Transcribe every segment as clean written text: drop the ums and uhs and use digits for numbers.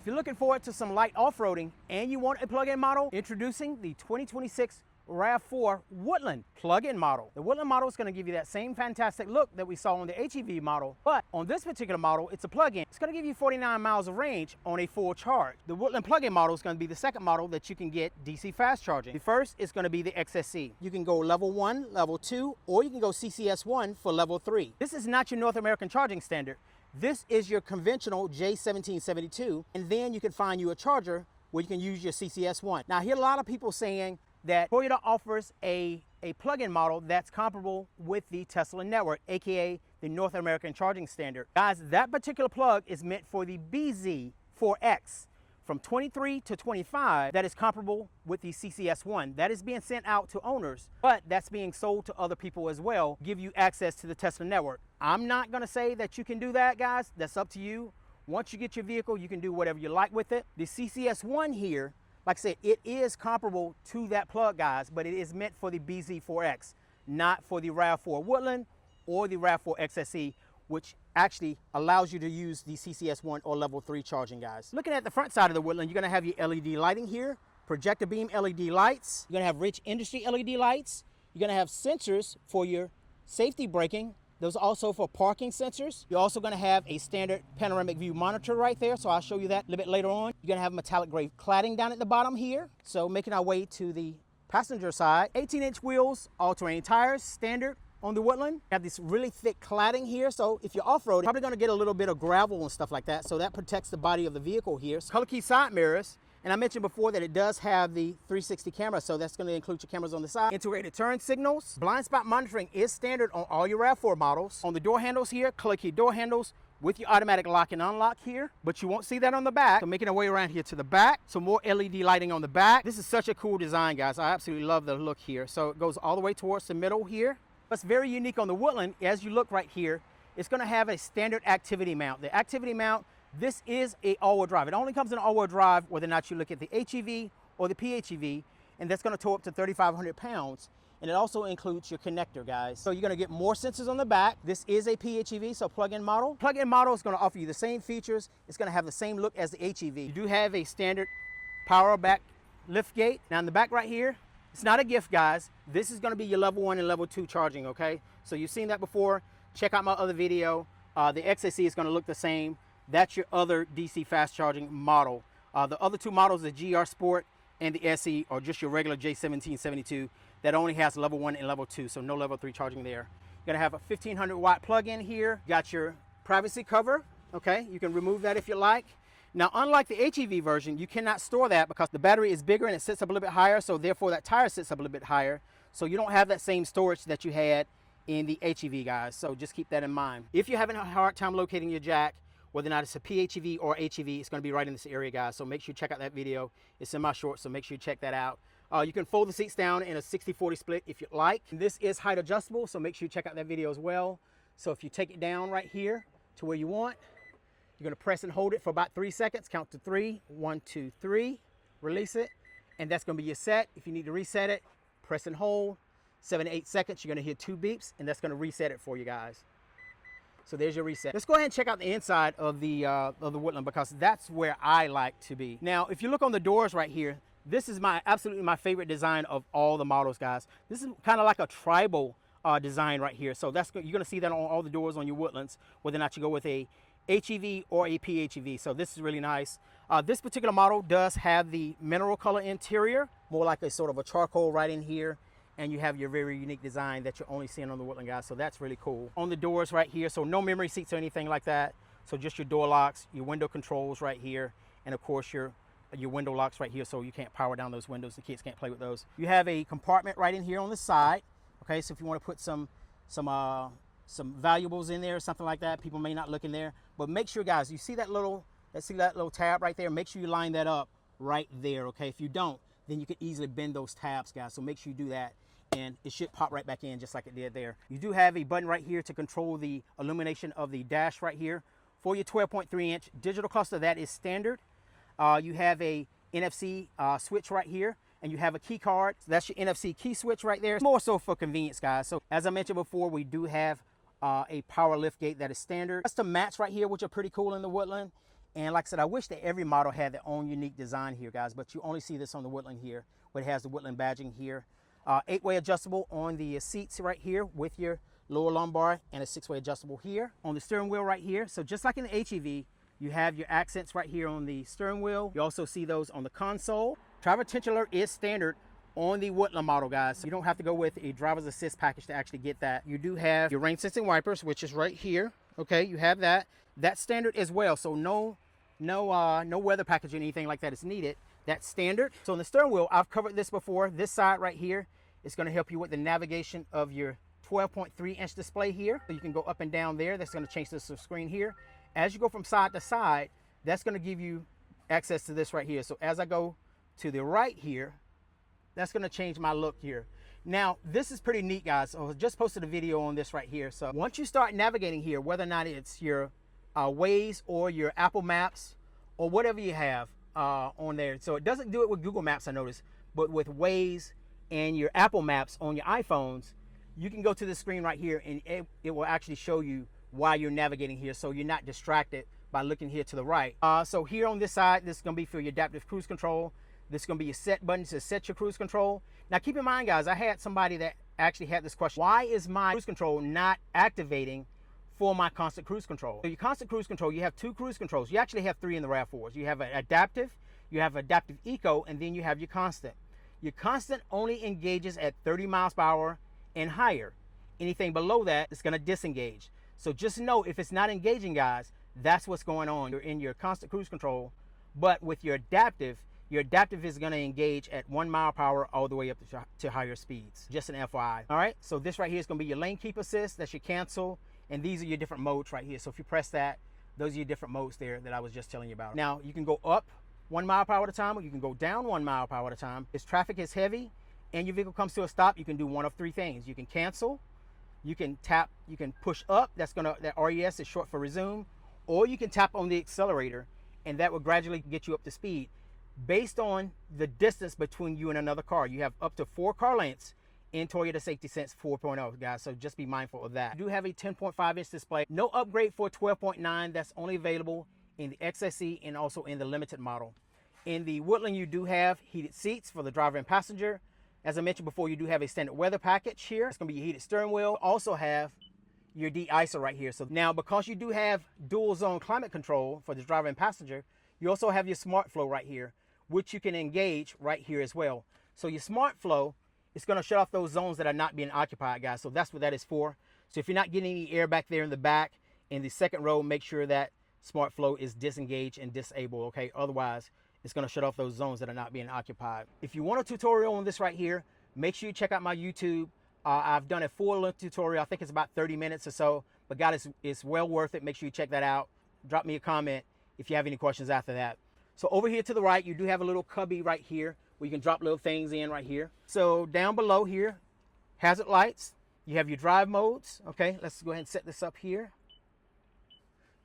If you're looking forward to some light off-roading and you want a plug-in model, introducing the 2026 RAV4 Woodland plug-in model. The Woodland model is going to give you that same fantastic look that we saw on the HEV model, but on this particular model, it's a plug-in. It's going to give you 49 miles of range on a full charge. The Woodland plug-in model is going to be the second model that you can get DC fast charging. The first is going to be the XSC. You can go level 1, level 2, or you can go CCS1 for level 3. This is not your North American charging standard. This is your conventional J1772, and then you can find you a charger where you can use your CCS1. Now, I hear a lot of people saying that Toyota offers a plug-in model that's comparable with the Tesla network, aka the North American charging standard. Guys, that particular plug is meant for the BZ4X. From 23 to 25, that is comparable with the CCS1. That is being sent out to owners, but that's being sold to other people as well, give you access to the Tesla network. I'm not gonna say that you can do that, guys. That's up to you. Once you get your vehicle, you can do whatever you like with it. The CCS1 here, like I said, it is comparable to that plug, guys, but it is meant for the BZ4X, not for the RAV4 Woodland or the RAV4 XSE, which actually allows you to use the CCS1 or level 3 charging, guys. Looking at the front side of the Woodland, you're gonna have your LED lighting here, projector beam LED lights. You're gonna have rich industry LED lights. You're gonna have sensors for your safety braking. Those are also for parking sensors. You're also gonna have a standard panoramic view monitor right there, so I'll show you that a little bit later on. You're gonna have metallic gray cladding down at the bottom here. So making our way to the passenger side, 18-inch wheels, all-terrain tires, standard on the Woodland. You have this really thick cladding here, so if you're off-road, you're probably gonna get a little bit of gravel and stuff like that, so that protects the body of the vehicle here. Color key side mirrors. And I mentioned before that it does have the 360 camera, so that's going to include your cameras on the side. Integrated turn signals. Blind spot monitoring is standard on all your RAV4 models. On the door handles here, color key door handles with your automatic lock and unlock here, but you won't see that on the back. So making our way around here to the back, so more LED lighting on the back. This is such a cool design, guys. I absolutely love the look here. So it goes all the way towards the middle here. What's very unique on the Woodland, as you look right here, it's going to have a standard activity mount. The activity mount, this is a all-wheel drive. It only comes in all-wheel drive whether or not you look at the HEV or the PHEV, and that's going to tow up to 3,500 pounds. And it also includes your connector, guys. So you're going to get more sensors on the back. This is a PHEV, so plug-in model. Plug-in model is going to offer you the same features. It's going to have the same look as the HEV. You do have a standard power back lift gate. Now in the back right here, it's not a gift, guys. This is going to be your level 1 and level 2 charging, okay? So you've seen that before. Check out my other video. The XSE is going to look the same. That's your other DC fast charging model. The other two models, the GR Sport and the SE, are just your regular J1772 that only has level 1 and level 2, so no level 3 charging there. You're gonna have a 1500 watt plug-in here. Got your privacy cover, okay? You can remove that if you like. Now, unlike the HEV version, you cannot store that because the battery is bigger and it sits up a little bit higher, so therefore that tire sits up a little bit higher. So you don't have that same storage that you had in the HEV, guys, so just keep that in mind. If you're having a hard time locating your jack, whether or not it's a PHEV or HEV, it's going to be right in this area, guys. So make sure you check out that video. It's in my shorts, so make sure you check that out. You can fold the seats down in a 60-40 split if you like. And this is height adjustable, so make sure you check out that video as well. So if you take it down right here to where you want, you're going to press and hold it for about 3 seconds. Count to 3. 1, 2, 3. Release it. And that's going to be your set. If you need to reset it, press and hold. 7 to 8 seconds, you're going to hear 2 beeps, and that's going to reset it for you guys. So there's your reset. Let's go ahead and check out the inside of the Woodland because that's where I like to be. Now, if you look on the doors right here, this is absolutely my favorite design of all the models, guys. This is kind of like a tribal design right here. So you're going to see that on all the doors on your Woodlands, whether or not you go with a HEV or a PHEV. So this is really nice. This particular model does have the mineral color interior, more like a sort of a charcoal right in here. And you have your very unique design that you're only seeing on the Woodland, guys. So that's really cool. On the doors right here, so no memory seats or anything like that. So just your door locks, your window controls right here, and of course your window locks right here, so you can't power down those windows. The kids can't play with those. You have a compartment right in here on the side. Okay, so if you want to put some valuables in there or something like that, people may not look in there. But make sure, guys, you see that little tab right there. Make sure you line that up right there. Okay, if you don't, then you can easily bend those tabs, guys. So make sure you do that, and it should pop right back in just like it did there. You do have a button right here to control the illumination of the dash right here. For your 12.3-inch digital cluster, that is standard. You have a NFC switch right here, and you have a key card. So that's your NFC key switch right there. More so for convenience, guys. So as I mentioned before, we do have a power lift gate that is standard. Custom mats right here, which are pretty cool in the Woodland. And like I said, I wish that every model had their own unique design here, guys, but you only see this on the Woodland here, where it has the Woodland badging here. 8-way adjustable on the seats right here with your lower lumbar, and a 6-way adjustable here on the steering wheel right here. So just like in the HEV, you have your accents right here on the steering wheel. You also see those on the console. Driver attention alert is standard on the Woodland model, guys. So you don't have to go with a driver's assist package to actually get that. You do have your rain sensing wipers, which is right here. Okay, you have that. That's standard as well. So no weather package or anything like that is needed. That's standard. So on the steering wheel, I've covered this before. This side right here is going to help you with the navigation of your 12.3-inch display here. So you can go up and down there. That's going to change the screen here. As you go from side to side, that's going to give you access to this right here. So as I go to the right here, that's going to change my look here. Now, this is pretty neat, guys. So I just posted a video on this right here. So once you start navigating here, whether or not it's your Waze or your Apple Maps or whatever you have on there. So it doesn't do it with Google Maps, I noticed, but with Waze and your Apple Maps on your iPhones, you can go to the screen right here and it will actually show you while you're navigating here, so you're not distracted by looking here to the right. So here on this side, this is going to be for your adaptive cruise control. This is going to be your set button to set your cruise control. Now keep in mind, guys, I had somebody that actually had this question. Why is my cruise control not activating for my constant cruise control? So your constant cruise control, you have 2 cruise controls. You actually have 3 in the RAV4s. You have an adaptive, you have adaptive eco, and then you have your constant. Your constant only engages at 30 miles per hour and higher. Anything below that is going to disengage. So just know if it's not engaging, guys, that's what's going on. You're in your constant cruise control, but with your adaptive is going to engage at 1 mile per hour all the way up to higher speeds. Just an FYI. All right, so this right here is going to be your lane keep assist. That's your cancel, and these are your different modes right here. So if you press that, those are your different modes there that I was just telling you about. Now you can go up 1 mile per hour at a time, or you can go down 1 mile per hour at a time. If traffic is heavy and your vehicle comes to a stop, you can do one of 3 things. You can cancel, you can tap, you can push up. That RES is short for resume, or you can tap on the accelerator, and that will gradually get you up to speed based on the distance between you and another car. You have up to 4 car lengths in Toyota Safety Sense 4.0, guys, so just be mindful of that. You do have a 10.5-inch display. No upgrade for 12.9. That's only available in the XSE and also in the limited model. In the Woodland, you do have heated seats for the driver and passenger. As I mentioned before, you do have a standard weather package here. It's going to be your heated steering wheel. Also have your de-icer right here. So now, because you do have dual zone climate control for the driver and passenger, you also have your smart flow right here, which you can engage right here as well. So your smart flow is going to shut off those zones that are not being occupied, guys. So that's what that is for. So if you're not getting any air back there in the back, in the second row, make sure that smart flow is disengaged and disabled, okay? Otherwise, it's going to shut off those zones that are not being occupied. If you want a tutorial on this right here, make sure you check out my YouTube. I've done a full-length tutorial. I think it's about 30 minutes or so, but guys, it's well worth it. Make sure you check that out. Drop me a comment if you have any questions after that. So over here to the right, you do have a little cubby right here where you can drop little things in right here. So down below here, hazard lights. You have your drive modes. Okay, let's go ahead and set this up here.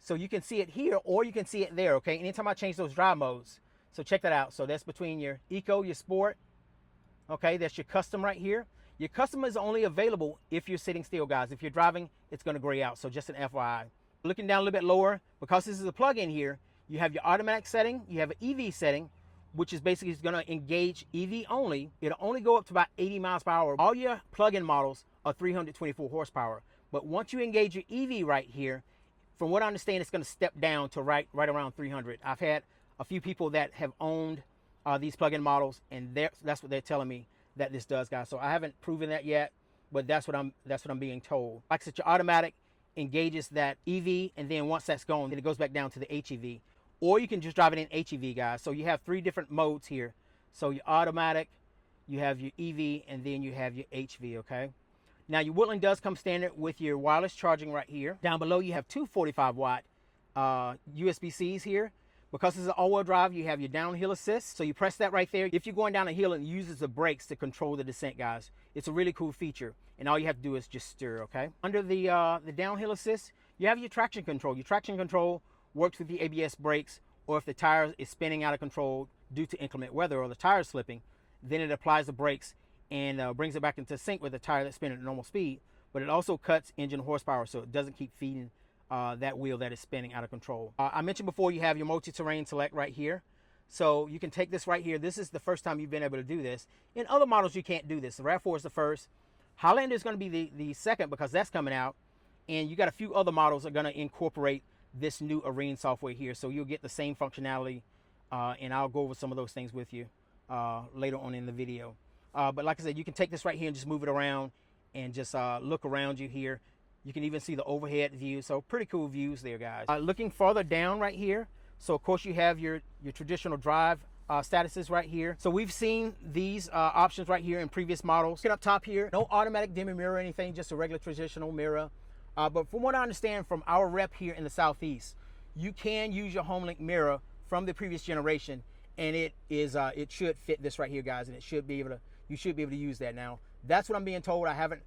So you can see it here or you can see it there, okay? Anytime I change those drive modes. So check that out. So that's between your Eco, your Sport. Okay, that's your custom right here. Your custom is only available if you're sitting still, guys. If you're driving, it's going to gray out. So just an FYI. Looking down a little bit lower, because this is a plug-in here, you have your automatic setting, you have an EV setting, which is basically going to engage EV only. It'll only go up to about 80 miles per hour. All your plug-in models are 324 horsepower. But once you engage your EV right here, from what I understand, it's going to step down to right around 300. I've had a few people that have owned these plug-in models, and that's what they're telling me that this does, guys. So I haven't proven that yet, but that's what I'm being told. Like I said, your automatic engages that EV, and then once that's gone, then it goes back down to the HEV. Or you can just drive it in HEV, guys. So you have 3 different modes here. So your automatic, you have your EV, and then you have your HV, okay? Now your Woodland does come standard with your wireless charging right here. Down below you have 2 45-watt USB-Cs here. Because it's an all-wheel drive, you have your downhill assist. So you press that right there. If you're going down a hill, it uses the brakes to control the descent, guys. It's a really cool feature. And all you have to do is just steer, okay? Under the downhill assist, you have your traction control. Your traction control works with the ABS brakes, or if the tire is spinning out of control due to inclement weather or the tire is slipping, then it applies the brakes and brings it back into sync with the tire that's spinning at normal speed. But it also cuts engine horsepower, so it doesn't keep feeding that wheel that is spinning out of control. I mentioned before you have your multi-terrain select right here. So you can take this right here. This is the first time you've been able to do this. In other models, you can't do this. The RAV4 is the first. Highlander is going to be the second because that's coming out. And you got a few other models that are going to incorporate this new Arena software here. So you'll get the same functionality. And I'll go over some of those things with you later on in the video. But like I said, you can take this right here and just move it around and just look around you here. You can even see the overhead view. So pretty cool views there, guys. Looking farther down right here. So of course you have your traditional drive statuses right here. So we've seen these options right here in previous models. Get up top here, no automatic dimming mirror or anything, just a regular traditional mirror. But from what I understand from our rep here in the Southeast, you can use your HomeLink mirror from the previous generation, and it should fit this right here, guys, and you should be able to use that. Now that's what I'm being told. I haven't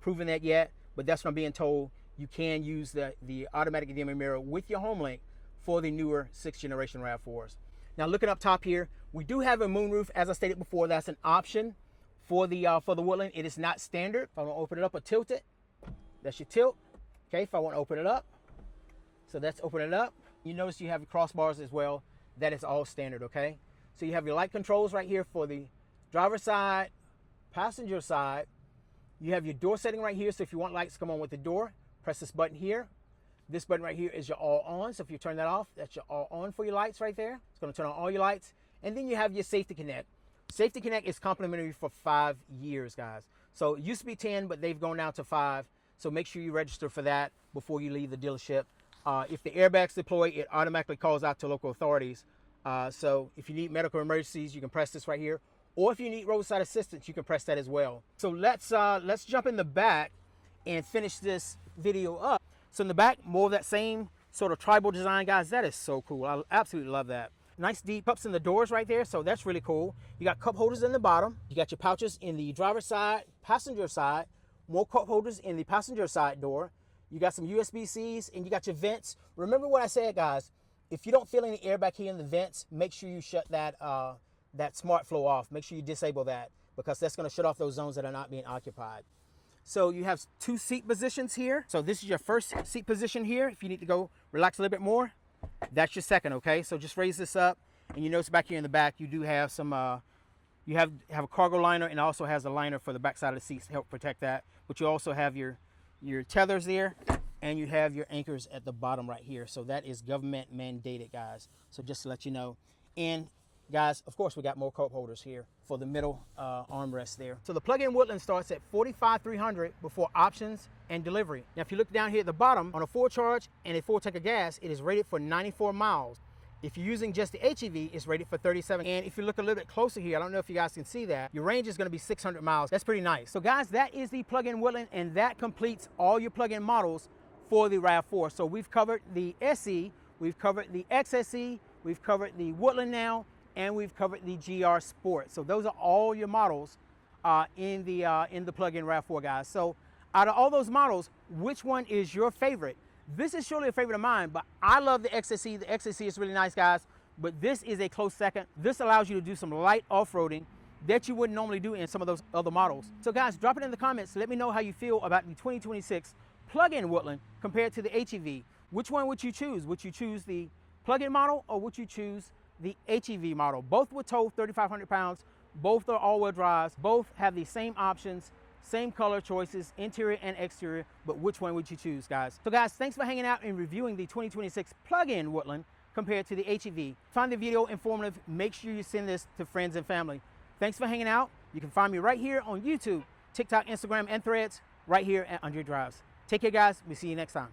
proven that yet, but that's what I'm being told. You can use the automatic dimming mirror with your HomeLink for the newer 6th generation RAV4s. Now looking up top here, we do have a moonroof. As I stated before, that's an option for the Woodland. It is not standard. If I want to open it up or tilt it, that's your tilt. Okay, if I want to open it up, so that's open it up. You notice you have your crossbars as well. That is all standard, okay? So you have your light controls right here for the driver's side, passenger side. You have your door setting right here. So if you want lights to come on with the door, press this button here. This button right here is your all on. So if you turn that off, that's your all on for your lights right there. It's going to turn on all your lights. And then you have your Safety Connect. Safety Connect is complimentary for 5 years, guys. So it used to be 10, but they've gone down to 5. So make sure you register for that before you leave the dealership. If the airbag's deployed, it automatically calls out to local authorities. So if you need medical emergencies, you can press this right here. Or if you need roadside assistance, you can press that as well. So let's jump in the back and finish this video up. So in the back, more of that same sort of tribal design, guys. That is so cool. I absolutely love that. Nice deep cups in the doors right there, so that's really cool. You got cup holders in the bottom. You got your pouches in the driver's side, passenger side, more cup holders in the passenger side door. You got some USB-Cs, and you got your vents. Remember what I said, guys. If you don't feel any air back here in the vents, make sure you shut that smart flow off. Make sure you disable that, because that's going to shut off those zones that are not being occupied. So you have 2 seat positions here. So this is your first seat position here. If you need to go relax a little bit more, that's your second, okay? So just raise this up, and you notice back here in the back, you do have some, you have a cargo liner, and also has a liner for the back side of the seats to help protect that. But you also have your tethers there, and you have your anchors at the bottom right here. So that is government mandated, guys. So just to let you know. And guys, of course, we got more cup holders here for the middle armrest there. So the plug-in Woodland starts at $45,300 before options and delivery. Now, if you look down here at the bottom, on a 4 charge and a 4 tank of gas, it is rated for 94 miles. If you're using just the HEV, it's rated for 37. And if you look a little bit closer here, I don't know if you guys can see that, your range is going to be 600 miles. That's pretty nice. So guys, that is the plug-in Woodland, and that completes all your plug-in models for the RAV4. So we've covered the SE, we've covered the XSE, we've covered the Woodland now, and we've covered the GR Sport. So those are all your models in the plug-in RAV4, guys. So out of all those models, which one is your favorite? This is surely a favorite of mine, but I love the XSE. The XSE is really nice, guys, but this is a close second. This allows you to do some light off-roading that you wouldn't normally do in some of those other models. So guys, drop it in the comments. Let me know how you feel about the 2026 plug-in Woodland compared to the HEV. Which one would you choose? Would you choose the plug-in model, or would you choose the HEV model? Both were towed 3,500 pounds. Both are all-wheel drives. Both have the same options, same color choices, interior and exterior, but which one would you choose, guys? So guys, thanks for hanging out and reviewing the 2026 plug-in Woodland compared to the HEV. Find the video informative. Make sure you send this to friends and family. Thanks for hanging out. You can find me right here on YouTube, TikTok, Instagram, and Threads, right here at Andre Drives. Take care, guys. We'll see you next time.